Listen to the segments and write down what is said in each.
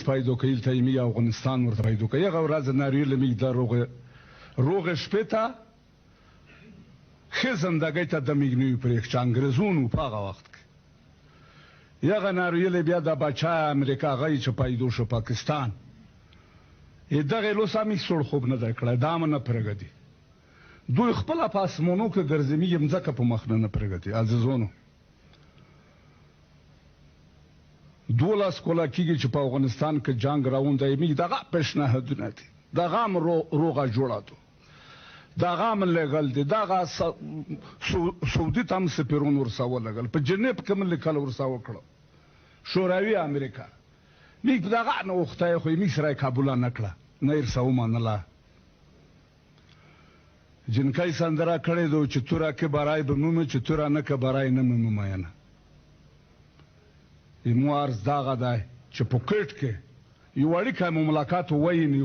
پیدا کوي ته می افغانستان ورته پیدا کوي هغه ورځ ناریل می د روغ شپه ته خزندګی ته د میګنی پرېښ چې انګريزونو په هغه وخت کې یغه ناریل بیا د بچا امریکا غي چې پیدا شو پاکستان دغه لوسامي سول خوب نه کړه دا من پرګدي دوی خپل پاسمونو کې ګرځمي یمځکه په مخ نه پرګدي عزیزونو 12 کولا کېږي چې په افغانستان کې جنگ راوند دی دغه پیشنهادونه دي دغه روغه جوړاتو دغه من لګل دي دغه سعودي تم سپیرون ورساو لګل په جنیب کې من لیکل ورساو کړو شوروي امریکا می دغه نو وخته خو می سره کابل نه کړه نه ورساو منله جنکای سندره کړې دو چې تورا کې برای به مومه چې تورا نه کې برای نه مومه نه موارز داغه دی چې پوکټ کې یو اړیکه مملکت ویني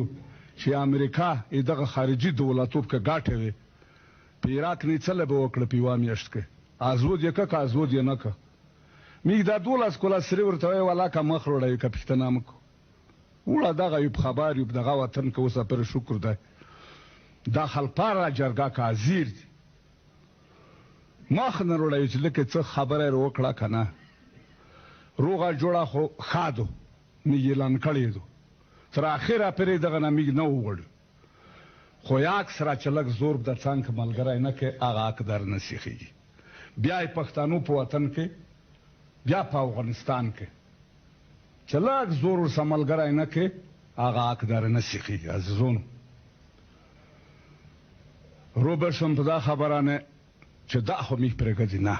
چې امریکا دغه خارجي دولتوب کې گاټه وي په عراق نه څه به وکړه په وامیشت کې ازود یک کا ازود نه کا می دا 12 کولا سری ورته ولا کا مخ وړای کپټنام کو وړه دغه یو خبر یو دغه وطن کې اوسه پر شکر ده داخل پارا جرګه کا ازیر مخ نه وړای چې لکه څه خبره وکړه کنه روغه جوړه خو خادو میګلان کړی دو تر اخره پرې دغه نامګ نه وګړ خو یا اکثره چلک زور د څنګه ملګری نه کې هغه اقدار نسیخي بیا پښتنو په وطن کې بیا په افغانستان کې چلک زور سملګری نه کې هغه اقدار نسیخي عزیزونو روبشم په دا خبرانه چې دا خو می پرګدي نه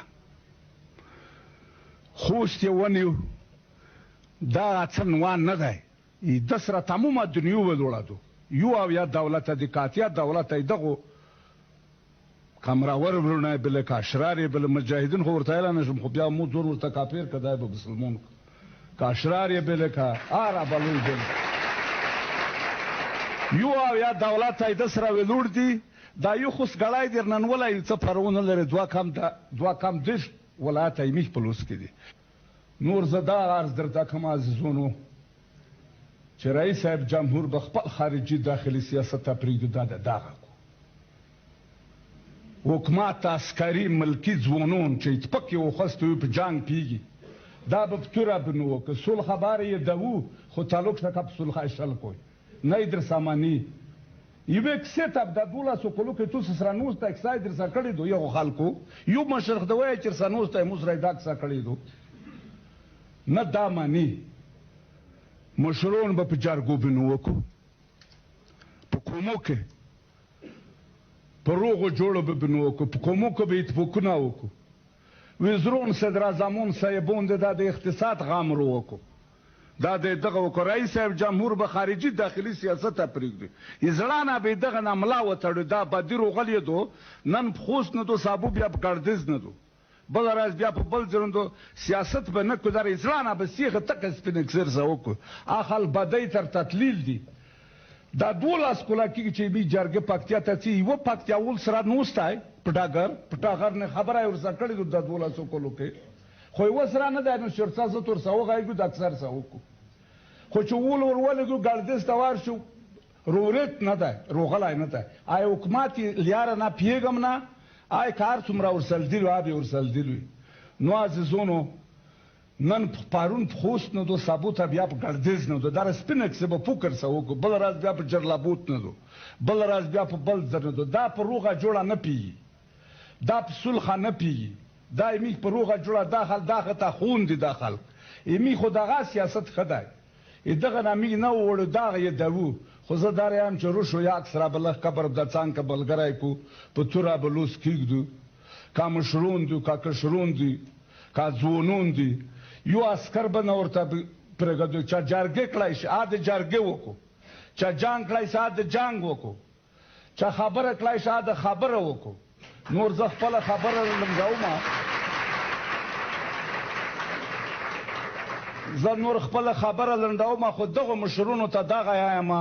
خوست ونیو دا څنوان نه دی د سره تمامه دنیا ولوړادو یو او یا دولت د کاتیا دولت دغه کمراور ورونه بل کا اشرار بل مجاهدین خو ورته اعلان شم خو بیا مو زور ورته کافر کدای به مسلمان کا اشرار بل کا عرب بل یو او یا دولت د سره ولوړ دي دا یو خوس غړای درنن ولای څه پرونه لري دوا کم دیش ولایت ایمیش پلوس کې دي نور زدا عرض درته کوم عزیزونو چې رئیس صاحب جمهور د خپل خارجي داخلي سیاست ته پرېږدي دغه حکومت عسکري ملکی ځوانون چې پکې وخستوي په جنگ پیږي دا به توره بنو که صلح خبره یې دو خو تعلق شکه په صلح اشل کوي نه در سامانی یو کسه ته د 12 کولو کې تو سره نوز ته اکساید در سره کړی دو یو خلکو یو مشرق دوی چې سره نوز ته موږ راځه سره کړی دو نه دا مانی مشرون به په جرګو بنو کو په کومو کې په روغو جوړو به بنو کو په کومو کې به اتفاقونه وکړو وزرون صدر اعظمون صاحبون د اقتصاد غام رو کو دا دغه رئیس صاحب جمهور به خارجي داخلي سیاست ته پرېږدي یزړانه به دغه ناملا وتړو دا بدیرو غلی دو نن خوست نه دو صابو بیا ګردز نه دو بل راز بیا په بل ځرندو سیاست به نه کو در یزړانه به سیغه تک سپینکسر زو کو اخل بدای تر تطلیل دي دا 12 کولا کې چې بي جرګه پکتیا ته چې و پکتیا ول سره نوستای پټاګر نه خبره ورسره کړی د 12 کولو کې خو و سره نه ده نو شرطه زه تر سو غایګو د اکثر سو کو خو چې ولګو ګردس توار شو رورت نه ده روغلای نه ده آی حکومت لیار نه پیګم نه آی کار څومره ورسل دی او ورسل دی نو عزیزونو نن پارون خوست نه دو ثابوت بیا په ګردز نه دو در سپینکس به فکر سو کو بل راز بیا په جرلابوت نه دو بل راز بیا په بل ځر نه دو دا په روغه جوړه نه پی دا په صلح نه پی دا می په روغه جوړه داخل ته خون دي داخل می خو دغه سیاست خدای دغه نامي نه وړو دغه یې دو خو زه دارم چې روشو یا اکثر بلغ قبر د څنګه بلګرای کو په تورا بلوس کېږدو کا مشرون دي کا کشرون دي کا ځونون دي یو عسكر به ورته پرګدو چې جرګه کړای شي اده جرګه وکړو چې جنگ کړای شي اده جنگ وکړو چې خبره کړای شي اده خبره وکړو نور زه خپل خبره لنګاوم زه نور خپل خبره لنډاوم خو دغه مشرونو ته دغه یم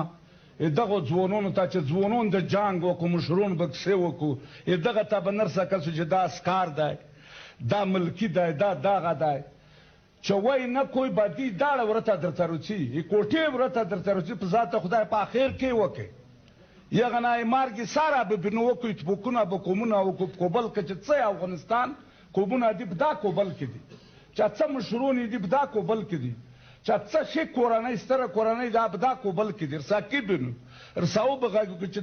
دغه ځوانونو ته چې ځوانون د جنگ وکړو مشرون به کیسې وکړو دغه ته به نرسه کسو چې دا اسکار دی دا ملکی دی دا دغه دی چې وای نه کوئی بدی داړه ورته درته روچي کوټې ورته درته روچي په ذات خدای په اخر کې وکړي یغنای مارګي سارا به بنو کوي تبوکونه به کومونه او کوبل کې چې څه افغانستان کومونه دی بدا کوبل کې دي چې څه مشرونی دی بدا کوبل کې دي چې څه شي کورنۍ ستره کورنۍ دا بدا کوبل کې دي رساکي بنو رساو بغاګو چې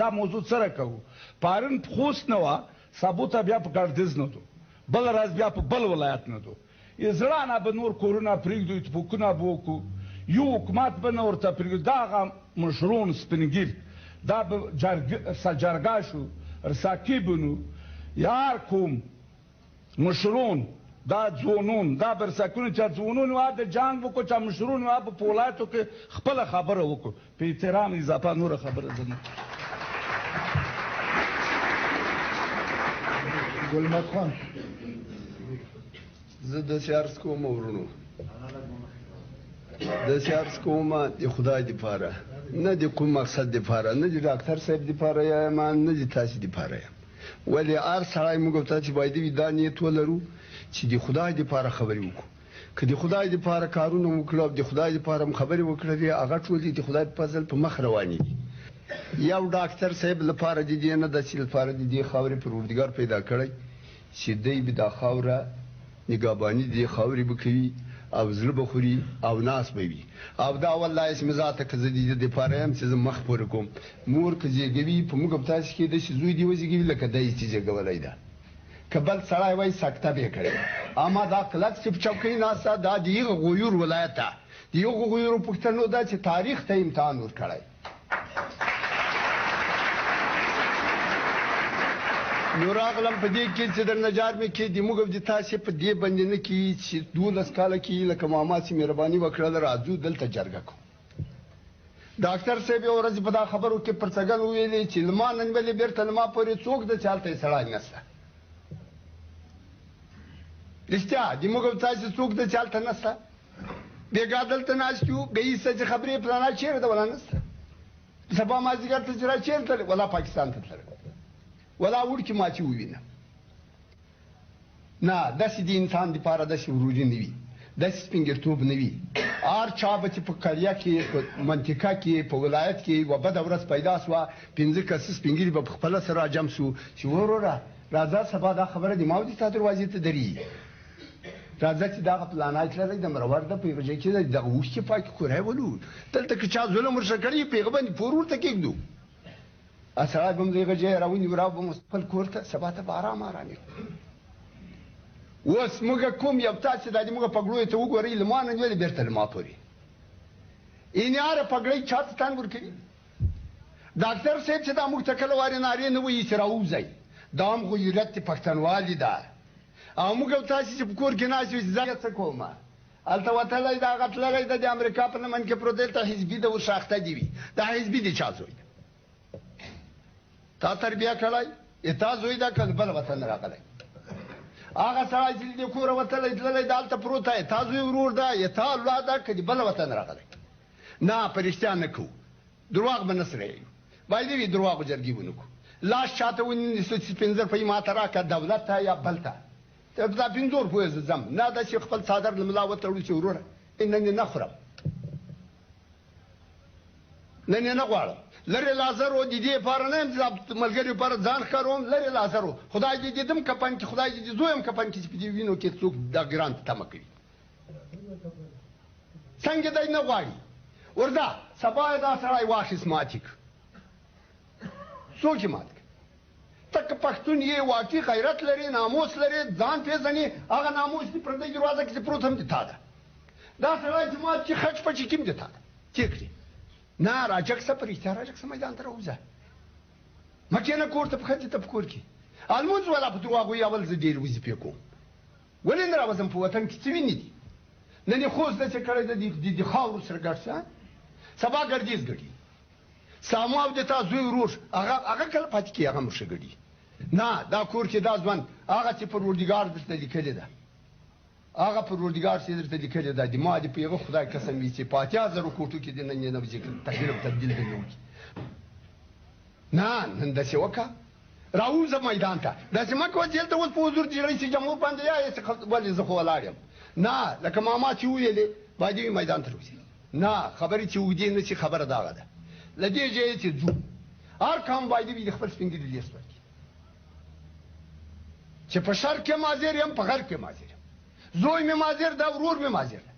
دا موضوع سره کوو پارن خوست نه وا ثابوت بیا په ګردز نه دو بل راز بیا په بل ولایت نه دو ازرانه به نور کورونه پرېږدو تبوکونه به وکړو یو حکومت به نه ورته پرېږدو دغه مشرون سپینګیر دا به جرګه شو رساکي بنو یار کوم مشرون دا ځوانون دا به رساکونه چې ځوانون وه د جنګ وکړو چې مشرون وه په ولایتو کې خپله خبره وکړو په احترام اضافه نوره خبره زه نه ګلمات خان زه داسې عرض کوم ورونو داسې عرض کوم د خدای دپاره نه د کوم مقصد دپاره نه د ډاکټر صاحب دپاره یم نه د تاسې دپاره یم ولې هر سړی موږ او تاسې باید دا نیت ولرو چې د خدای دپاره خبرې وکړو که د خدای دپاره کارونه وکړو او د خدای دپاره هم خبرې وکړلې هغه ټولې د خدای په فضل په مخ روانې دي یو ډاکټر صاحب لپاره د دې نه داسې لپاره د دې خاورې پروردګار پیدا کړی چې دی به دا خاوره نگهباني د دې خاورې به کوي او زړه به خوري او ناس به وي او دا والله اسم ذاته که زه د دې دپاره یم چې زه مخ پورې کوم مور که زیږوي په موږ په تاسې کې داسې زوی دې وزېږوي لکه دی چې زیږولی ده که بل سړی وایي سکته به یې کړې اما دا کلک چې په چوکۍ ناسته دا د هغه غیور ولایت ده د هغو غیورو پوښتنو ده چې تاریخ ته امتحان ورکړی نو راغلم په دې کې چې در نجار مې کې د موږ د تاسې په دې باندې نه کې چې 12 کاله کې لکه ماما چې مهرباني وکړله راځو دلته جرګه کوو ډاکټر صاحب یو ورځ په دا خبرو کې پرڅګل ویلې چې له ما نن بلې بېرته له ما پورې څوک د چالته یې سړی نشته رښتیا د موږ تاسې څوک د چالته نشته بېګا دلته ناست یو ګهیځ ته چې خبرې پلانا چېرې ده ولا نشته سبا مازدیګر ته چې را چېرې تللی ولا پاکستان ته تللی ولا وړکې ماچې ووینه نه داسې د انسان دپاره داسې وروجې نه وي داسې سپینګرتوب نه وي هر چا به چې په قریه کې په منطقه کې په ولایت کې یوه بده ورځ پیدا سوه 5 کسه سپین ږیري به په خپله سره راجم سو چې وروره راځه سبا دا خبره د ما او د تا دروازې ته درېږي راځه چې دغه پلانات لرئ د مرور ده په یوه ځای کې دغه اوښکې پاکې کوری ولو دلته که چا ظلم ورسره کړی په هغه باندې پور ورته کېږدو سړی به م د هغه ځای راونیو را به م خپل کور ته سبا ته به ارام ارامې اوس موږ کوم یو تاسې دا د موږ پګړیو ته وګورئ له ما نه نیولې بېرته له ما پورې یعنې هره پګړۍ چا ته تن ورکوي ډاکټر صاحب چې دا موږ ته کله وارې نارې نه وایي چې راووځئ دا هم غیرت د پښتنوالي ده او موږ او تاسې چې په کور کې ناست یو چې زه څه کومه هلته وتلی د هغه تللی ده د امریکا په لمن کې پروت دی هلته حزبي ده اوس شاخته دي وي دا حزبي د چا زوی ده تا تربیه کړی تا زوی ده که بل وطن راغلی هغه سړی چې د کوره وتلی تللی ده هلته پروت دی تا زوی ورور ده یا تا اولاد ده که د بل وطن راغلی نه په رښتیا نه کوو درواغ به نه سره یو باید وي درواغو جرګې ونه کړو لاس چاته ونیسو چې 15 روپۍ ماته راکړه دولت ته یا بل ته دا 15 روپۍ زه ځم نه داسې خپل څادر له ملا وتړو چې وروره نن یې نه خورم نن یې نه غواړم لرې لازرو د دې لپاره نه یم چې ملګري لپاره ځان ښکاروم لرې لازرو خدای دې دیدم کپن کې خدای دې زویم کپن کې چې په دې وینو کې څوک دا ګران تمه کوي څنګه دی نه غواړي ورده سبا یې دا سړی واخیست ماتې کړ څوک یې مات کړ ته که پښتون یې واقعي غیرت لري ناموس لري ځان پېژنې هغه ناموس دې پردۍ دروازه کې چې پروت هم د تا ده دا سړی چې مات چې خچ پچې کیم د تا ده چېر کړي نه راجګ څه په رښتیا راجګ څه میدان ته راوځه مه کښېنه کور ته په ښځې ته په کور کې المونځ ولا په دروغو اول زه ډېر وظیفې کوم ولې نه راوځم په وطن کې څه وینې دي نن یې خوست ده چې کړی ده د خاورو سره ګډ شه سبا ګردیز ګډي سامو او د تا زوی ورور هغه کله پاتې کېږي هغه مرشه ګډي نه دا کور کې دا ځوان هغه چې پروردګار درته لیکلې ده هغه پروردګار چې درته لیکلې ده د ما دې په یوه خدای قسم وي چې په 80,000 کوټو کې دې نن یې نه وځي تغییر او تبدیل دې نه وکړي نه نن داسې وکړه راوځه میدان ته داسې مه کوه چې هلته اوس په حضور د رئیس جمهور باندې یا ولې زه خو ولاړ یم نه لکه ماما چې ویلې باید وي میدان ته وځي نه خبرې چې اوږدې نه شي خبره دغه ده له دې ځایه چې ځو هر کام باید وي د خپل سپین ږیري لیست ورکړي چې په شر کې ماضر یم په غرب کې ماضر یم زوی مې ماضر ده ورور مې ماضر ده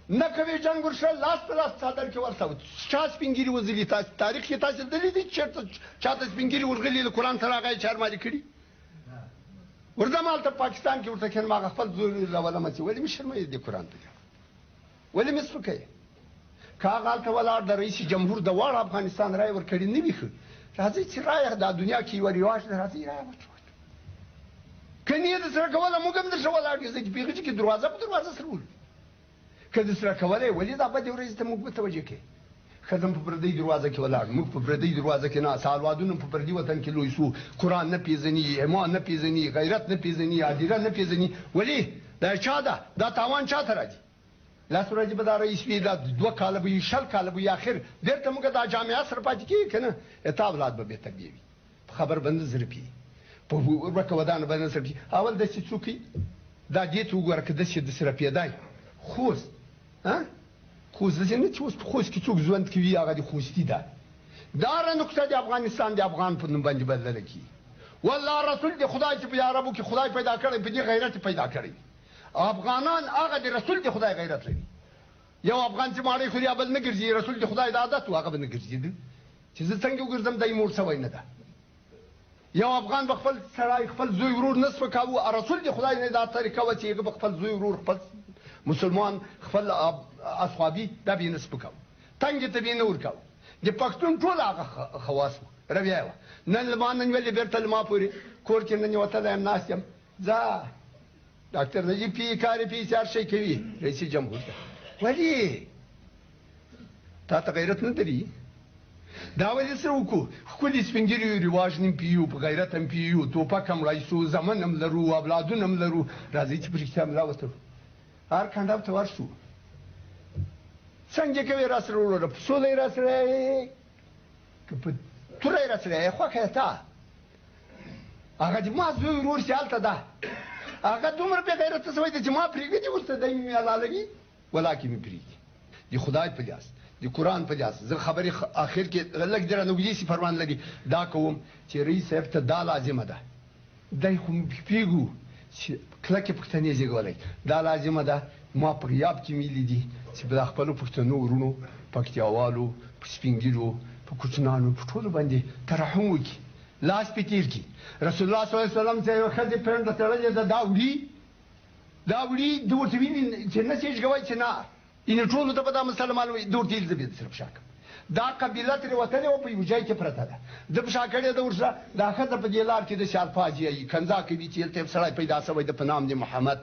نه کوي جنګ ورشه لاس په لاس څادر کې ورسوه چا سپین ږیري وځلي تاسو تاریخ کې تاسو لیدلی دي چېرته چاته سپین ږیري ورغلي د قرآن تر هغه یې چارمالي کړي ورځم هلته پاکستان کې ورته کښېنم هغه خپل زوی راولمه چې ولې مې شرموې د قرآن په ولې مې سپکوې که هغه هلته ولاړ د رئیس جمهور د واړه افغانستان رایې ورکړې نه وي ښه راځئ چې رایه دا دنیا کې یوه رواج ده راځئ رایه ورکړو که نه یې درسره کوله موږ هم درسره ولاړ یو زه چې پیغلې کې دروازه په دروازه سره ولو که درسره کولی ولې دا بدې ورځې ته موږ متوجه کړې ښځه په پردۍ دروازه کې ولاړ موږ په پردۍ دروازه کې ناست اولادونه په پردي وطن کې لوی سو قرآن نه پېژني ایمان نه پېژني غیرت نه پېژني عادیره نه پېژني ولې دا چا ده دا تاوان چا ته راځي لس ورځې به دا رئیس وي دا 2 کاله به وي 20 کاله به وي اخر بېرته موږ دا جامعه سره پاتې کېږي که نه تا اولاد به بې تربیه وي په خبر به نه زړه پي په ورکه ودانه به نه زړه پي اول داسې څوک دا دې ته وګوره که داسې د سره پیدای خوست خوست داسې نه چې اوس په خوست کې څوک ژوند کوي هغه د خوستي ده دا نقطه د افغانستان د افغان په نوم باندې بدله کړي والله رسول د خدای چې په عربو کې خدای پیدا کړی په دې غیرت پیدا کړی افغانان هغه د رسول د خدای غیرت لري یو افغان چې ماړی خوري بل نه ګرځي رسول د خدای د عادت هغه به نه ګرځېده چې زه څنګه وګرځم دی موړ سوی نه ده یو افغان به خپل سړی خپل زوی ورور نه سپکاوه رسول د خدای نه دا طریقه وه چې هغه به خپل زوی ورور خپل مسلمان خپل اصحابي دا به یې نه سپکاوه تنګې ته به یې نه ورکاوه د پښتون ټول هغه خواص وه رویه وه نن له ما نن ولې بېرته له ما پورې کور کې نن وتلی یم ناست یم ځه ډاکټر نجیب پي کار پي هر شی کوي رئیس جمهور ته ولې تا ته غیرت نه لري دا ولې سره وکړو ښکلي سپین ږیري رواج هم پیو په غیرت هم پیو توپک هم رایسو زمن هم لرو اولادونه هم لرو راځئ چې په رښتیا ملا وتړو هر کنډاو ته ورشو څنګه کوې را سره وروره په سوله یې را سره یې که په توره یې را سره یې خوښه یې تا هغه چې ما زوی ورور چې هلته ده هغه دومره بې غیرته سوی دی چې ما پرېږدي ورته دی مې حلالوي ولاکې مې پرېږدي د خدای په لیاس د قرآن په لیاس زه خبرې اخر کې لږ ډېره نږدې سي فرمان لري دا کوم چې رئیس صاحب ته دا لازمه ده دی خو پرېږدو چې کلکې پښتنې زېږولی دا لازمه ده ما په غیاب کې مې لیدي چې په دا خپلو پښتنو ورونو پکتیاوالو په سپین ږیرو په کوچنانو په ټولو باندې ترحم وکړي لاس پې تېر کړي رسول الله صلی الله علیه وسلم چې یوه ښځې پرنډه تړلې ده دا وړي د ورته ویني چې نه سې ژغوی چې نه یعنې ټولو ته به دا مسله معلومه وي د ورته ویل زه بیا درسره په شا کوم دا قبیله ترې وتلې وه په یو ځای کې پرته ده ده په شا کړې ده ورسره دا ښځه په دې لار کې د الفاظ یایي کنځا کوي چې هلته یو سړی پیدا شوی ده په نام د محمد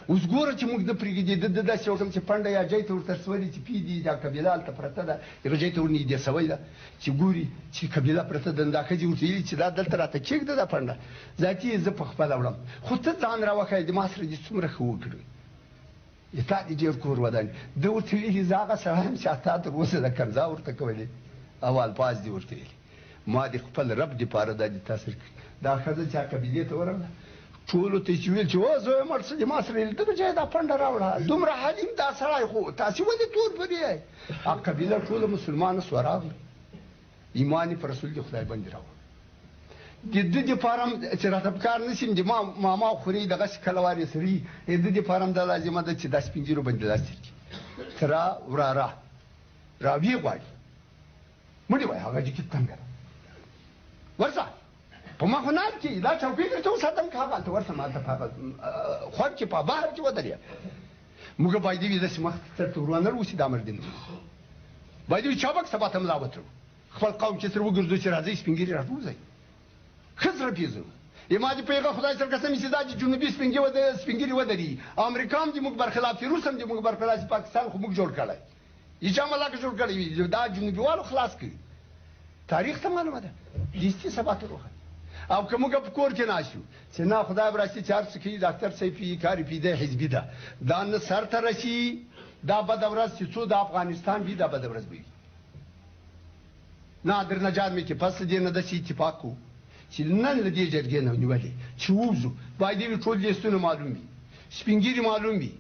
اوس ګوره چې موږ نه پرېږدي ده داسې وکړم چې پنډه یا جای ته ورته سولي چې پېدي دا قبیله هلته پرته ده هغه جای ته ورنږدې سوی ده چې ګوري چې قبیله پرته ده دا ښځې ورته ویلي چې دا دلته راته کېږده دا پنډه ذاتي یې زه په خپله وړم خو ته ځان راوښیې د ما سره دې څومره ښه وکړې تا دې ډېر کور ودانې ده ورته ویلي زه هغه سړی یم چې تا تر اوسه د کنځا ورته کولې او الفاظ دې ورته ویلي ما د خپل رب دپاره دا دې تا سره کړي دا ښځه چې قبیلې ته ورغله ټولو ته چې ویل چې او زوی مړ څه دې ما سره ویل ته به جای دا پنډه راوړه دومره حلیم دا سړی خو تاسې ولې تور پرې یې هغه قبیله ټوله مسلمانه سوه راغله ایمان یې په رسول د خدای باندې راوړه د ده دپاره هم چې راته په کار نه شي د ماما خوري دغسې کله وار یې سري د ده دپاره هم دا لازمه ده چې دا سپین ږیرو باندې لاس تېر کړي تره وراره راویې غواړي مړې وایي هغه جکې تنګه ده ورځه په ما خو ناست کړي دا چوکۍ درته وساتم که هغه هلته ورسم هلته په هغه خوب کې په بهر کې ودرېږه موږ باید وي داسې مخ سرته ور ونه روسي دا مردین باید وي چابک سبا ته ملا وتړو خپل قوم کې سره وګرځو چې راځئ سپین ږیري راټولځئ ښه زړه پېژنو ما دې په هغه خدای سره قسم چې دا چې جنوبي سپین ږیري ودرېږي امریکا هم دې موږ برخلاف چې روس هم دې موږ برخلاف پاکستان خو موږ جوړ کړی هېچا ملاکه جوړ کړی وي دا جنوبیوالو خلاص کړي تاریخ ته معلومه ده دستي سبا ته روښه او که موږ په کور کې ناست یو چې نه خدای به راسي چې هر څه کوي ډاکټر صاحب پي کار پي دی حزبي ده دا نه سر ته رسي دا بده ورځ چې څو د افغانستان وي دا بده ورځ به وي نادر نجات مې کې پس دې نه داسې اتفاق کوو چې نن له دې جرګې نه ونیولې چې ووځو باید وي ټول لیستونه معلوم وي سپین ږیري معلوم وي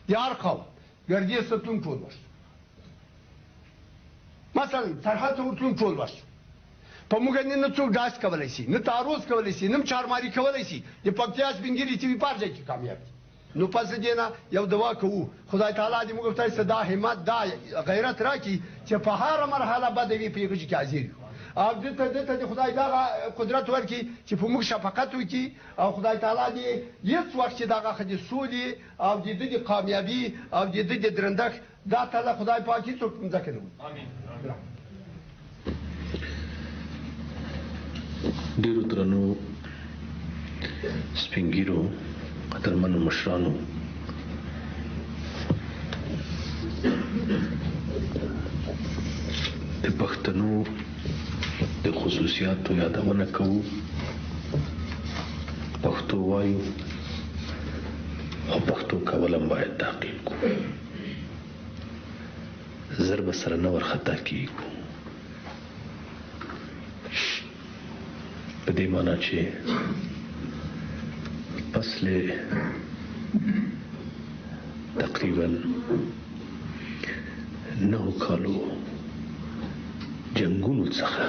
د هر قوم ګردې ستون ټول ورسو مثلا سرحد ته ورتلون ټول ورسو په موږ نه څوک داس کولی شي نه تعرض کولی شي نه چارماري کولی شي د پکتیا سپین ږیري چې وي په هر ځای کې کامیاب دي نو پس دې نه یو دعا کوو خدای تعالی دې موږ ته دا همت دا غیرت راکړي چې په هر مرحله به د وي په هغه کې حاضر یو او دته د خدای دغه قدرت ورکړي چې په موږ شفقت وکړي او خدای تعالی دې هیڅ وخت چې دغه خدای سولې او د کامیابی او د درندښت دا تعالی خدای پاک هیڅ ځکه نه امين ډیرو درنو سپین ږیرو قدرمنو مشرانو د پښتنو د خصوصیاتو یادونه کوو پښتو وایو او پښتو کول هم باید تحقیق کوو زر به سره نه ورخطا کیږو په دې معنی چې پس له تقریبا 9 کالو جنگونو څخه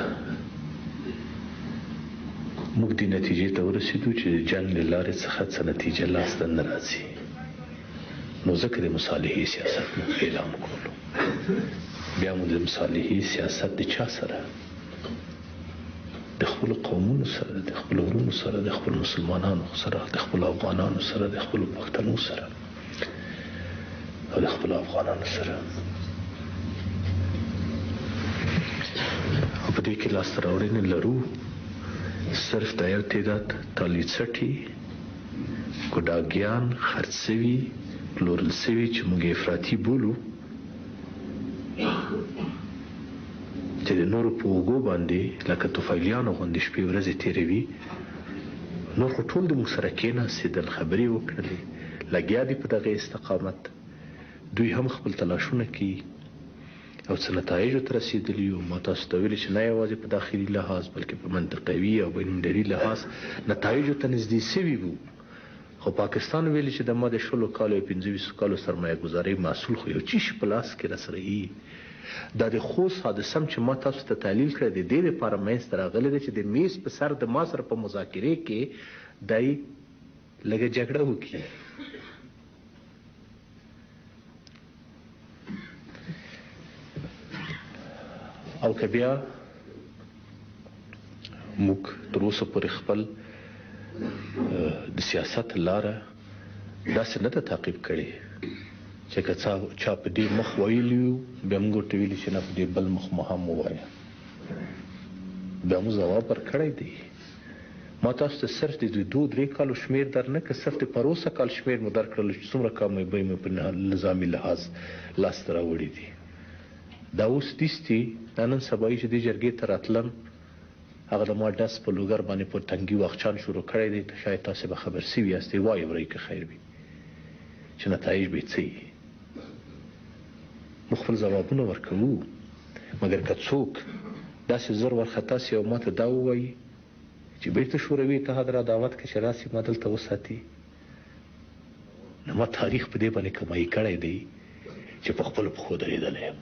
موږ دې نتیجې ته ورسېدو چې د جنګ له لارې څخه څه نتیجه لاسته نه راځي نو ځکه د مصالحې سیاست موږ اعلان کړلو بیا موږ د مصالحې سیاست د چا سره د خپل قومونو سره د خپل ورونو سره د خپل مسلمانانو سره د خپل افغانانو سره د خپل پښتنو سره او د خپل افغانانو سره په دې کې لاسته راوړنې لرو صرف د یو تعداد تالیڅټي ګډاګیان خرڅ شوي پلورل شوي چې موږ افراطي بولو چې د نورو په اوږو باندې لکه طفیلیانو غوندې شپې ورځې تېروي نور خو ټول د موږ سره کېناستېدل خبرې وکړلې لګیا دي په دغه استقامت دوی هم خپل تلاشونه کوي او څه نتایجو ته رسېدلي وو ما تاسو ته ویلي چې نه یوازې په داخلي لحاظ بلکې په منطقوي او بینالمللي لحاظ نتایجو ته نږدې سوي وو خو پاکستان ویلي چې د ما د 16 کالو یا 25 کالو سرمایه گذارۍ محصول خو یو چیش په لاس کې راسره یي دا د خوست حادثه چې ما تاسو ته تحلیل کړی د دې لپاره منځته راغلی دی چې د میز په سر د ما سره په مذاکرې کې دی لږه جګړه وکړي او که بیا موږ تر اوسه پورې خپل د سیاست لاره داسې نه ده تعقیب کړې چې که چا په دې مخ ویلي وو بیا موږ ورته ویلي چې نه په دې بل مخ مو هم ووایه بیا مو ځواب ورکړی دی ما تاسو ته صرف د 2-3 کالو شمېر در نه که صرف د پروسه کال شمېر مو درکړلو چې څومره کامیابۍ مو په نظامي لحاظ لاسته راوړي دي دا اوس دیستي دا نن سبایي چې دې جرګې ته راتلم هغه د ما ډس په لوګر باندې پر تنګي واخچان شروع کړی دی شاید تاسې به خبر سوي یاستئ وایې ورئ که خیر وي چې نتایج به یې څه وي موږ خپل ځوابونه ورکوو مګر که څوک داسې زر ورخطا سي او ما ته دا ووایي چې بیرته شوروي اتحاد را دعوت کړي چې راسي ما دلته وساتي نو ما تاریخ په دې باندې کمایي کړی دی چې په خپلو پښو درېدلی یم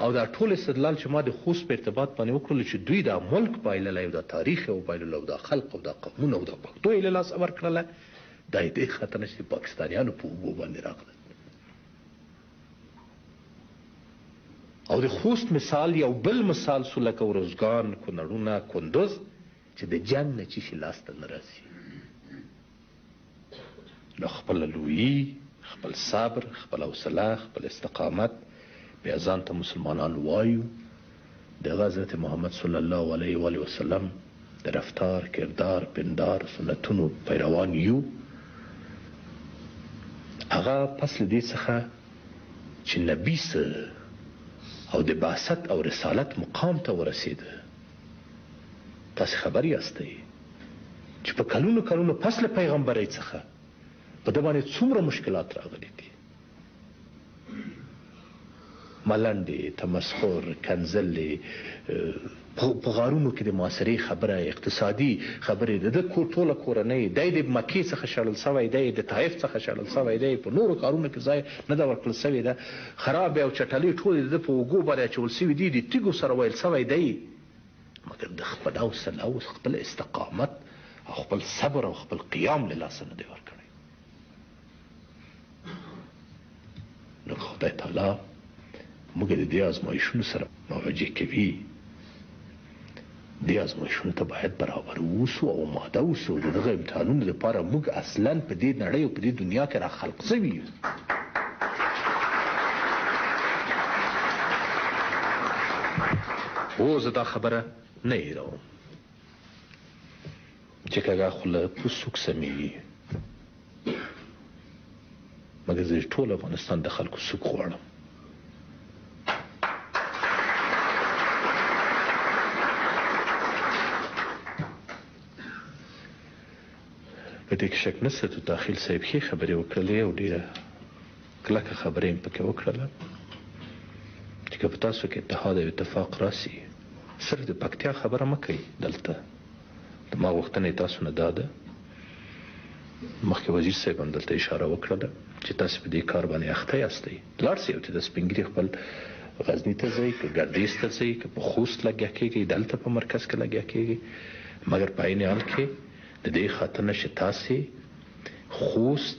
او دا ټول استدلال چې ما د خوست په ارتباط باندې وکړل چې دوی دا ملک بایللی او دا تاریخ یې وبایللو او دا خلق او دا قومونه او دا پښتو یې له لاسه ورکړله دا یې دې خاطر نه چې د پاکستانیانو په اوبو باندې راغلل او د خوست مثال یو بل مثال سو لکه ورزګان کونړونه کندوز چې د جنګ نه چې شي لاسته نه راځي نو خپله لویي خپل صبر خپل حوصله خپل استقامت بیا ځان ته مسلمانان وایو د حضرت محمد صلی الله علیه و وسلم د رفتار کردار پندار سنتونو پیروان یو هغه پس له دې څخه چې نبي او د بعثت او رسالت مقام ته ورسېده تاسې خبر یاستئ چې په کلونو کلونو پس له پیغمبرۍ څخه په ده باندې څومره مشکلات راغلي دي ملنډې، تمسخر، کنځلې، په غارونو کې د معاصرې خبره، اقتصادي خبرې، د ټوله کورنۍ دی د مکې څخه شړل شوی دی، د طایف څخه شړل شوی دی، په نورو کارونو کې ځای نه ده ورکړل شوې ده، خرابې او چټلې ټولې د ده په اوږو باندې اچول شوي دي، د تیږو سره ویل شوی دی. مګر د خپل حوصله او خپل استقامت او خپل صبر او خپل قیام له لاسه نه دی ورکړی. نو خدای تعالی موږ د دې ازمایښتونو سره مواجه کوي. دې ازمایښتونو ته باید برابر واوسو او آماده واوسو. د دغه امتحانونو لپاره موږ اصلا په دې نړۍ او په دې دنیا کې راخلق شوي یو. او زه دا خبره نه هېروم چې کږه خوله په سوک سمیږي، مګر زه ټول افغانستان د خلکو سوک غواړم. په دې کې شک نشته چې داخل صاحب ښې خبرې وکړلې او ډېره کلکه خبره یې پکې وکړله چې که په تاسو کې اتحاد او اتفاق راسي، صرف د پکتیا خبره مه کوئ. دلته ما غوښتنه تاسو نه دا ده، مخکې وزیر صاحب هم دلته اشاره وکړله چې تاسو په دې کار باندې اخته یاستئ. لاړ شئ او چې د سپین ږیري خپل غزني ته ځئ، که ګردیز ته ځئ، که په خوست لګیا کېږئ، دلته په مرکز کې لګیا کېږئ، مګر په عین حال کې د دې خاطر نه چې تاسې خوست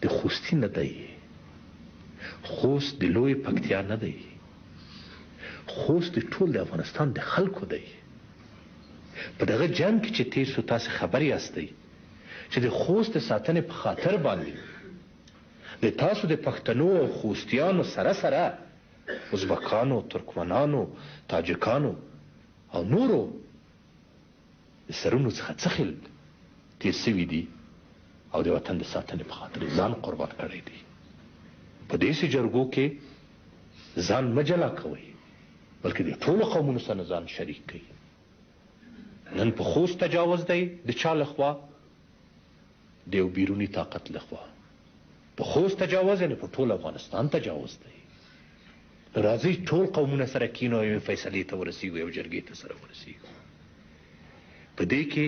د خوستي نه دی، خوست د لوی پکتیا نه دی، خوست د ټول د افغانستان د خلکو دی. په دغه جنګ کې چې تیر شو تاسې خبر یاستئ چې د خوست د ساتنې په خاطر باندې د تاسو د پښتنو او خوستیانو سره سره ازبکانو، ترکمنانو، تاجکانو او نورو د سرونو څخه څخل تیر سوي دي او د وطن د ساتنې په خاطر ځان قربان کړی دی. په دې جرګو کې ځان مه جلا کوئ، بلکې د ټولو قومونو سره ځان شریک کړئ. نن په خوست تجاوز دی د چا لخوا؟ د یو بیروني طاقت لخوا. په خوست تجاوز یعنې په ټول افغانستان تجاوز دی. راځئ ټول قومونه سره کینو او یوې فیصلې ته ورسیږو، یو جرګې ته سره ورسیږو. په دې کې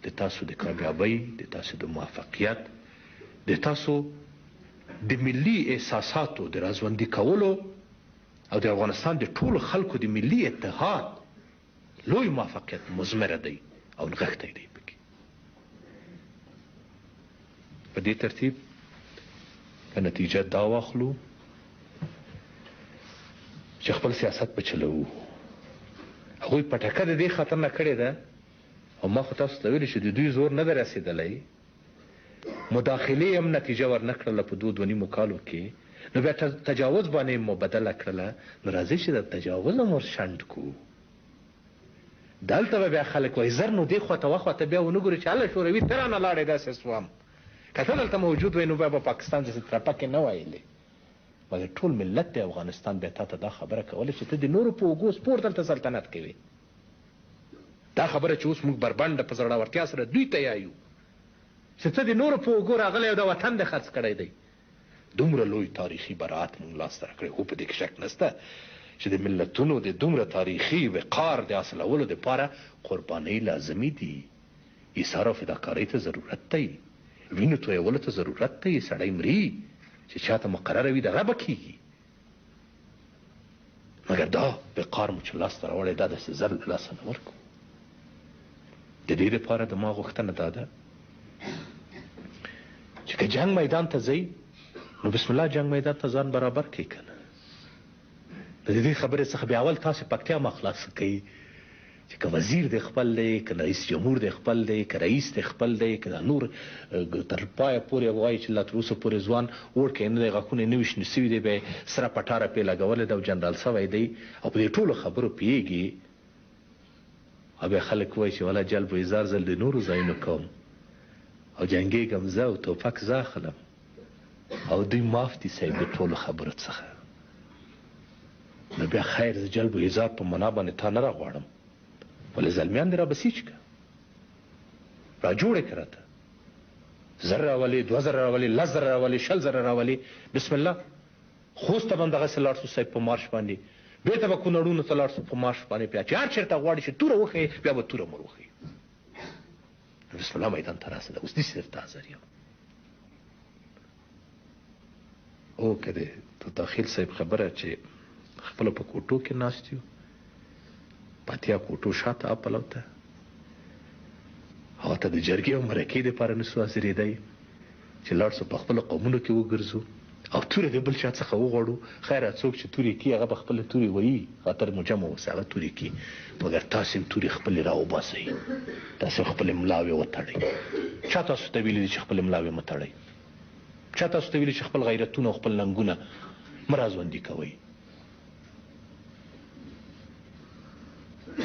د تاسو د کامیابۍ، د تاسو د موفقیت، د تاسو د ملي احساساتو د رازوندي کولو او د افغانستان د ټولو خلکو د ملي اتحاد لوی موفقیت مضمره دی او نغښتی دی. پکې په دې ترتیب که نتیجه دا واخلو چې خپل سیاست په چلوو. هغوی پټکه د دې خاطر نه کړې ده او ما خو تاسو ته ویلي چې د دوی زور نه ده رسېدلی، مداخلې هم نتیجه ورنه کړله په 2.5 کالو کې، نو بیا تجاوز باندې مو بدله کړله. نو راځئ چې د تجاوز هم ور شنډ کړو. دلته به بیا خلک وایي زر نو دې خواته وخواته بیا ونه ګوري چې هله شوروي ته رانه لاړې داسې سوم. که ته دلته موجود وی نو بیا به پاکستان داسې ترپکې نه ویلې. مګر ټول ملت د افغانستان بیا تا ته دا خبره کوله چې ته د نورو په اوږو سپور دلته سلطنت کوي. دا خبره چې اوس موږ بربنډه په زړورتیا سره دوی ته یایو چې ته د نورو په اوږو راغلی او د وطن د خرڅ کړی دی. دومره لوی تاریخي براعت موږ لاسته راکړی. خو په دې کې شک نشته چې د ملتونو د دومره تاریخي وقار د حاصلولو دپاره قربانۍ لازمي دي، ایثار او فداکارۍ ته ضرورت دی، وینو تویولو ته ضرورت دی. سړی مري چې چاته مقرره وي دغه به کېږي. مګر دا وقار مو چې لاسته راوړی دا داسې زر له لاسه نه ورکړو. د دې دپاره د ما غوښتنه دا ده چې که جنګ میدان ته ځئ نو بسم الله جنګ میدان ته ځان برابر کړئ. که نه د دې خبرې څخه بیا اول تاسې پکتیا ما خلاص کړئ چې که وزیر دی خپل دی، که رئیس جمهور دی خپل دی، که رئیس دی خپل دی، که دا نور تر پایه پورې وایي چې لا تر اوسه پورې ځوان اوړکی نه دی، غاښونه یې نوي شنه سوي دی، بیا یې سره پټاره پرې لګولی ده او جنرال سوی دی او په دې ټولو خبرو پوهېږي. او بیا خلک وایي چې والا جلب و اظهار زه د نورو ځایونو کوم او جنګېږم زه او توپک زه اخلم او دوی معاف دي صاحب د ټولو خبرو څخه. نو بیا خیر زه جلب و اظهار په منا باندې تا نه راغواړم، ولې زلمیان دې را بسیج که را جوړې که راته 1000 راولې، 2000 راولې، 10,000 راولې، 20,000 راولې، بسم الله. خوست ته به هم دغسې لاړ شو صاحب په مارش باندې بېرته به کونړونو ته لاړ شو په مارش باندې بیا چې هر چېرته غواړي چې توره وښیي بیا به توره مور وښیي بسم الله میدان ته راسه اوس داسې درته حاضر یم او که د داخل صاحب خبره چې خپله په کوټو کې ناست یو په اتیا کوټو شاته اپلو ته هغه ته د جرګې او مرکې دپاره نسو حاضرېدی چې لاړ سو په خپلو قومونو کې وګرځو او تورې د بل چا څخه وغواړو خیر څوک چې تورې کي هغه به خپله تورې ویي خاطر مو جمع اوسه هغه تورې کي مګر تاسې هم تورې خپلې راوباسئ تاسې خپلې ملاوې وتړئ چا تاسو ته ویلي دي چې خپلې ملاوې مه تړئ چا تاسو ته ویلي چې خپل غیرتونه او خپل ننګونه مه راژوندي کوئ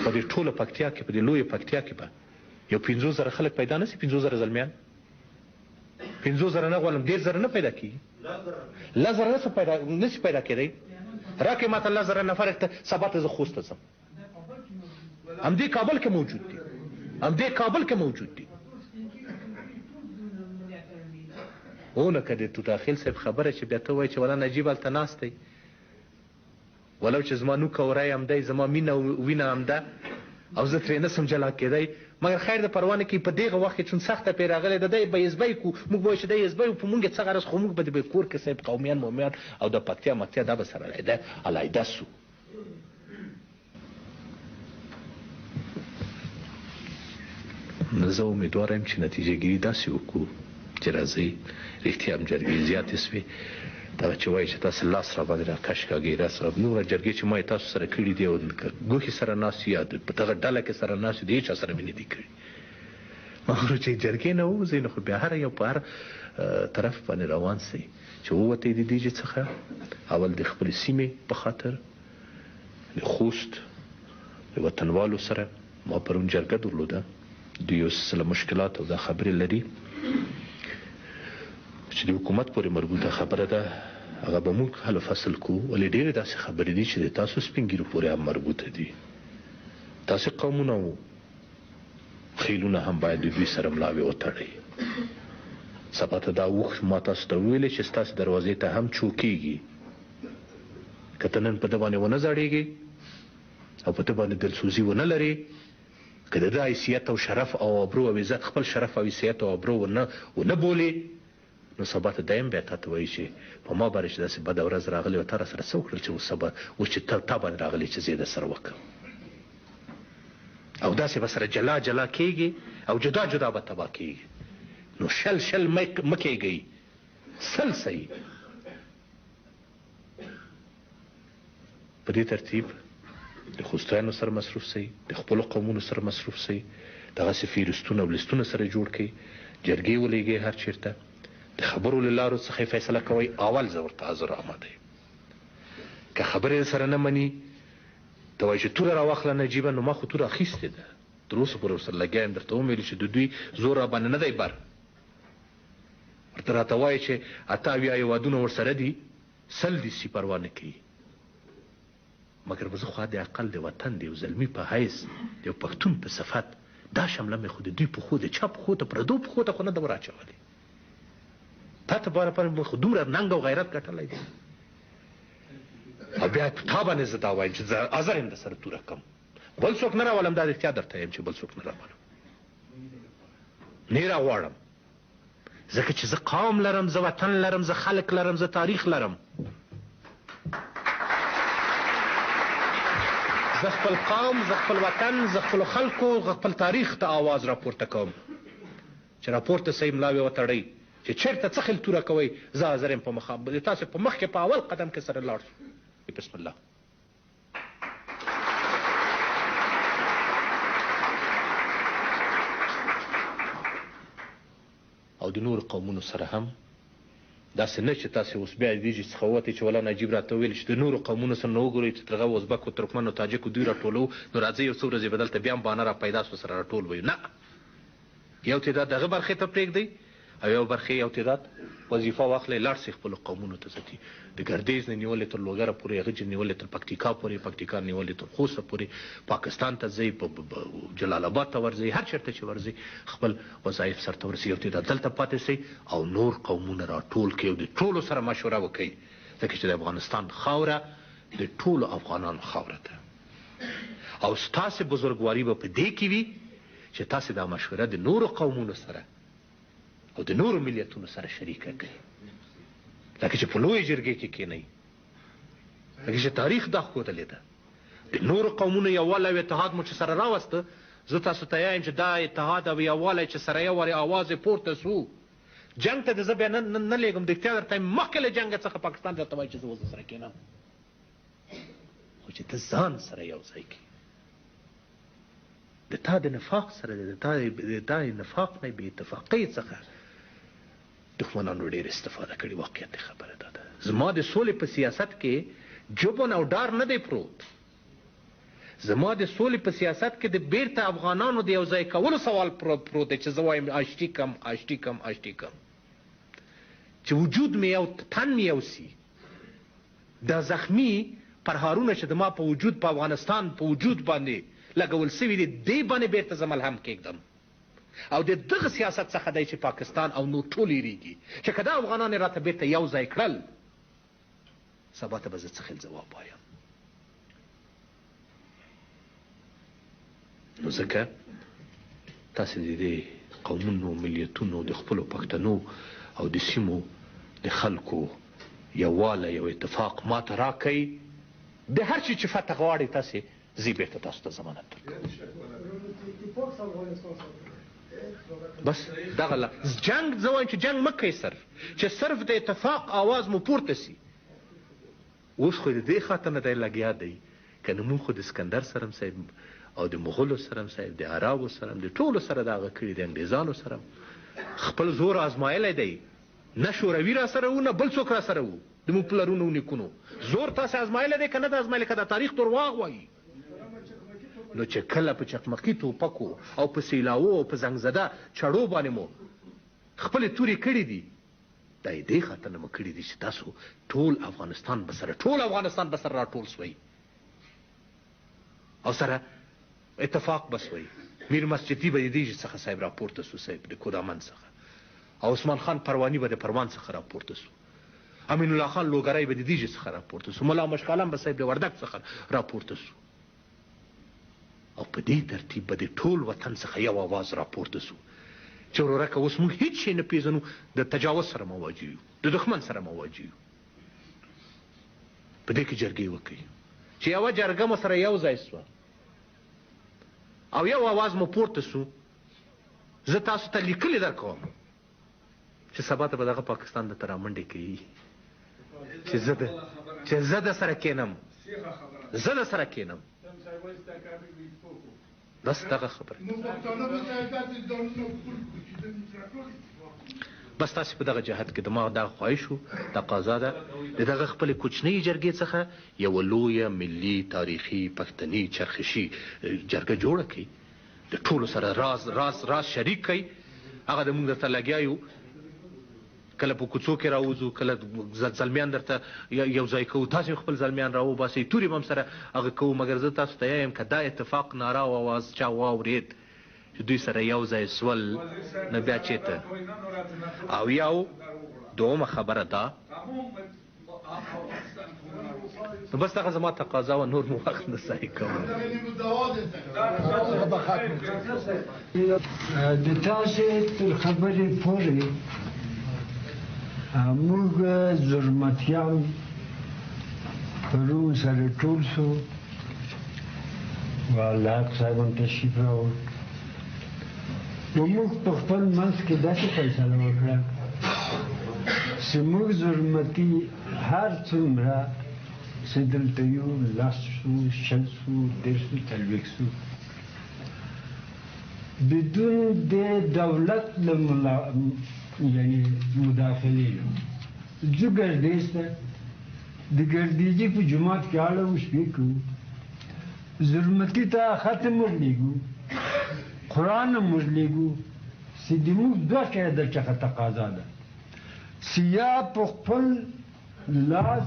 په دې ټوله پکتیا کې په دې لویه پکتیا کې به یو 50,000 خلک پیدا نه سي 50,000 زلمیان 50,000 نه غواړم 10,000 نه پیدا کېږي 10,000 نه سي پیدا کېدی راکې ماته 10,000 نفر سبا ته زه خوست ته ځم همدې کابل کې موجود دي همدې کابل کې موجود دي اونه که د داخل صاحب خبره چې بیا ته وایي چې ولا نجیب هلته ناست دی ولو چې زما نوک او رای هم دی زما مینه او وینه هم ده او زه ترې نسم جلا کېدی مګر خیر د پروانه کې په دغه وخت کې چون سخته پې راغلی د دی به یزبی کو موږ به وایو چې دی یزبی په موږ یې څه غرض خو موږ به د کور کې صاحب قومیان مومیان او د پکتیا مکتیا دا به سره علیحده سو زه امیدواره یم چې نتیجه ګیري داسې وکړو چې راځئ رښتیا هم جرګې زیاتې سوې دغه چې وایي چې تاسې لاس را باندې راکش کاږئ راس را نوره جرګې چې ما یې تاسو سره کړي دي او ګوښې سره ناست یا په دغه ډله کې سره ناست دي هېچا سره مې نه دي کړي مګر چې جرګې نه ووځئ نو خو بیا هر یو په هر طرف باندې روان سئ چې ووتئ د دې څخه اول د خپلې سیمې په خاطر د خوست د وطنوالو سره ما پرون جرګه درلوده دوی یو سلسله مشکلات او دا خبرې لري چې د حکومت پورې مربوطه خبره ده هغه به موږ حل فصل کوو ولې ډېرې داسې خبرې دي چې د تاسو سپین ږیرو پورې هم مربوطه دي تاسې قومونه و خیلونه هم باید د دوی سره ملاوې وتړئ سبا ته دا اوښ ما تاسو ته وویلې چې ستاسې دروازې ته هم چوکېږي که ته نن په ده باندې ونه زړېږې او په ده باندې دلسوزي ونه لرې که د ده حیثیت او شرف او ابرو او عزت خپل شرف او حیثیت او ابرو ونه بولې نو سبا ته دایم بیا تا ته وایي چې په ما باندې چې داسې بده ورځ راغلې وه تا را سره څه وکړل چې اوس سبا اوس چې تا باندې راغلې چې زه یې درسره وکړم او داسې به سره جلا جلا کېږي او جدا جدا به تباه کېږي نو شل مه کېږئ سل صحیح په دې ترتیب د خوستیانو سره مصروف سئ د خپلو قومونو سره مصروف سئ دغسې فهرستونه او لیستونه سره جوړ کړئ جرګې ولیږئ هر چېرته د خبرو له لارو څخه یې فیصله کوئ اول زه ورته حاضر آماده یم که خبرې سره نه مني ته وایي چې توره راواخله نجیبه نو ما خو توره اخیستې ده تر اوسه پورې ورسره لګیا یم درته ومې ویلي چې د دوی زور را باندې نه دی بر ورته راته وایي چې 88 هېوادونه ورسره دي 100 دي سي پروا نه کوي مګر به زه خو د اقل د وطن د یو زلمي په حیث د یو پښتون په صفت دا شمله مې خو د دوی پښو د چا پښو ته پردو پښو ته خو نه ده ور اچولې تا ته باره پر خو دومره ننګ او غیرت ګټلی دی او بیا په تا باندې زه دا وایم چې زه حاضر یم د سره توره کم بل څوک نه راولم دا رښتیا درته یم چې بل څوک نه راولم نه یې راغواړم ځکه چې زه قوم لرم زه وطن لرم زه خلک لرم زه تاریخ لرم زه خپل قوم زه خپل وطن زه خپلو خلکو خپل تاریخ ته آواز راپورته کوم چې راپورته سئ ملاوې وتړئ چې چېرته څه خل توره کوئ زه حاضر یم په مخابل تاسې په مخ کې په اول قدم کې سره لاړ شو بسم الله او د نور قومونو سره هم داسې نه چې تاسې اوس بیا دیجې څخه ووتئ چې ولا نجیب راته ویل چې د نورو قومونو سره نه وګورئ چې ترغه ازبکو ترکمنو تاجکو دوی راټولو نو راځئ یو څو ورځې به دلته بیا هم بهانه را پیدا سو سره راټول به نه یو تعداد دغه برخې ته پرېږدئ او یو برخې یو تعداد وظیفه واخلئ لاړ سئ خپلو قومونو ته ځتي د ګردیز نه نیولې تر لوګره پورې هغه چې نیولې تر پکتیکا پورې پکتیکا نیولې تر خوسته پورې پاکستان ته ځئ جلال آباد ته ورځئ هر چېرته چې ورځئ خپل وظایف سرته ورسئ یو تعداد دلته پاتې سئ او نور قومونه راټول کړئ او د ټولو سره مشوره وکړئ ځکه چې د افغانستان خاوره د ټولو افغانانو خاوره ده او ستاسې بزرګواري به په دې کې وي چې تاسې دا مشوره د نورو قومونو سره او د نورو ملیتونو سره شریکه کړئ لکه چې په لویې جرګې کې کښېنئ لکه چې تاریخ دا ښودلې ده د نورو قومونو یووالی او اتحاد مو چې سره راوسته زه تاسو ته یایم چې دا اتحاد او یووالی چې سره یو وارې اواز یې پورته سو جنګ ته د زه بیا نه لېږم د اختیار درته یم مخکې له جنګه څخه پاکستان درته وایي چې زه اوس سره کښېنم خو چې ته ځان سره یو ځای کړي د تا د نفاق سره د تا د نفاق نه بې اتفاقۍ څخه دښمنانو ډېر استفاده کړې واقعیت خبره دا ده زما د سولې په سیاست کې جبن او ډار نه دی پروت زما د سولې په سیاست کې د بیرته افغانانو د یو ځای کولو سوال پروت دی چې زه وایم آشتي کم چې وجود مې یو تن مې یو سي دا زخمي پرهارونه چې د ما په وجود په افغانستان په وجود باندې لګول سوي دي دې باندې بیرته زه ملهم کېږدم او د دغه سیاست څخه دی چې پاکستان او نور ټول یېرېږي چې که دا افغانان یې راته بیرته یو ځای کړل سبا ته به زه څه خیل ځواب وایم نو ځکه تاسې د دې قومونو ملیتونو د خپلو پښتنو او د سیمو د خلکو یووالی او اتفاق ماته راکئ د هر شي چې فتح غواړئ تاسې زه بیرته تاسو ته ضمانت درکوم بس دغه جنګ زه وایم چې جنګ مه کوئ چې صرف د اتفاق آواز مو پورته سي اوس خو د دې خاطر نه دی لګیا دی که نه مونږ خو د اسکندر سره هم صاحب او د مغولو سره هم صاحب د عربو سره هم د ټولو سره دغه کړي د انګریزانو سره خپل زور آزمایلی دی نه شوروي را سره و نه بل څوک را سره و د مونږ پلرونو و نیکونو زور تاسې آزمایلی دی که نه د آزمایلی که د تاریخ درواغ وایي نو چې کله په چقمقي ټوپکو او په سیلاوو او په زنګزده چړو باندې مو خپلې تورې کړي دي دا یې دې خاطر نه مو کړي دي چې تاسو ټول افغانستان به سره راټول سوئ او سره اتفاق به سوئ میر مسجدي به د دې څخه صاحب راپورته سو صاحب د کودامن څخه او عثمان خان پرواني به د پروان څخه راپورته سو امین الله خان لوګری به د دې څخه راپورته سو ملا مشکالم به صاحب د وردګ څخه راپورته سو او په دې ترتیب به د ټول وطن څخه یو آواز راپورته سو چې ورورکه اوس موږ هیڅ شی نه پیژنو د تجاوز سره مواجه یو د دښمن سره مواجه یو په دې کې جرګې وکړئ چې یوه جرګه مو سره یو ځای سوه او یو آواز مو پورته سو زه تاسو ته لیکلې درکوم چې سبا ته به دغه پاکستان درته رامنډې کوي چې زه د سره کښېنم بس دغه خبره بس تاسې په دغه جهت کې دما دغه خواهش و تقاضا ده د دغه خپلې کوچنۍ جرګې څخه یوه لویه ملي تاریخي پښتني چرخشي جرګه جوړه کړئ د ټولو سره راز شریک کړئ هغه د موږ درته لګیا یو کله په کوڅو کې راوځو کله زلمیان درته یو ځای کوو تاسې خپل زلمیان راوباسئ تورې به هم سره هغه کوو مګر زه تاسو ته یم که دا اتفاق ناره او اواز چا واورېد چې دوی سره یو ځای سول نو بیا چېرته او یو دومه خبره ده نو بس دغه زما تقاضا و نور مو وخت نه ضایع کوم د تاسې تر خبرې پورې موږ ظلمتیان پرون سره ټول سو و الله صاحبان تشریف راوړ نو موږ په خپل منځ کې داسې فیصله وکړه چې موږ ظلمتي هر څومره چې دلته یو 10 سو 6 سو 10 سو 40 سو بدون د دولت یعنی مداخله جو گردیز ده د گردیجی په جماعت کې اړه وشوي کو ظلمتي ته ختم ورلیږو قرآن ورلیږو چې د موږ دوه شی د څخه تقاضا ده سیا په خپل لاس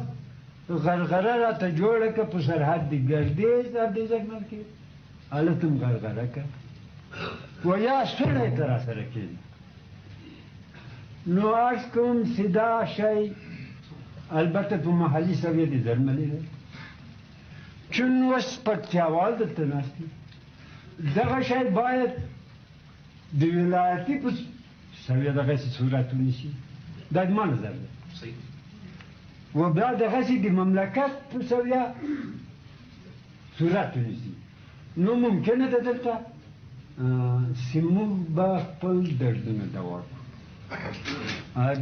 غرغره راته جوړه که په سرحد د ګردیز د ځنګل کې هلته هم غرغره که و یا سړی ته راسره کېږي نو عرض کوم چې دا شی البته په محلي سویه دې درملې ده چون اوس پکتیاوال دلته ناست دي دغه شی باید د ولایتي په سویه دغسې صورت ونیسي دا زما نظر دی و بیا دغسې د مملکت په سویه صورت ونیسي نو ممکنه ده دلته چې موږ به خپل دردونه دوا کړو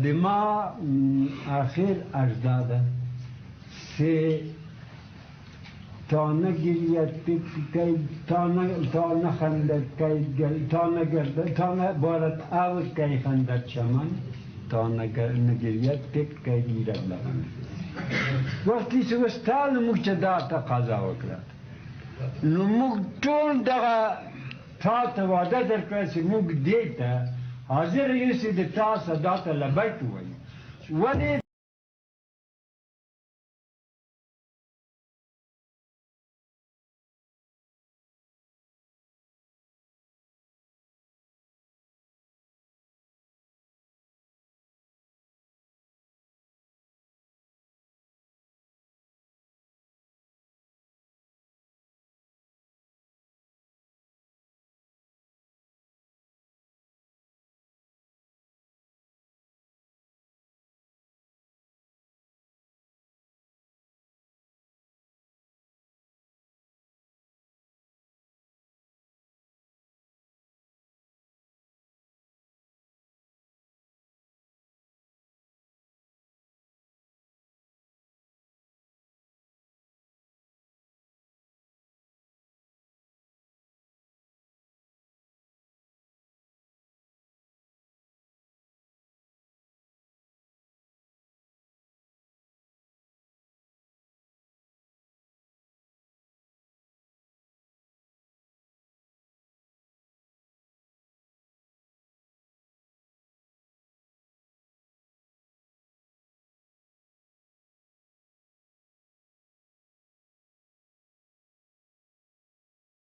د ما آخر عرض دا ده چې تا نه گریت کوي تا نه خندت کوي تا نه بارد عود کوي خندت چمن تا نه گریت کوي ایرد لغن وقتی چې وستال موږ چې دا تقاضا وکړه نو موږ ټول دغه تا ته وعده درکړه چې موږ دې ته حاضر یو چې د تا صدا ته لبیک ووایو ولې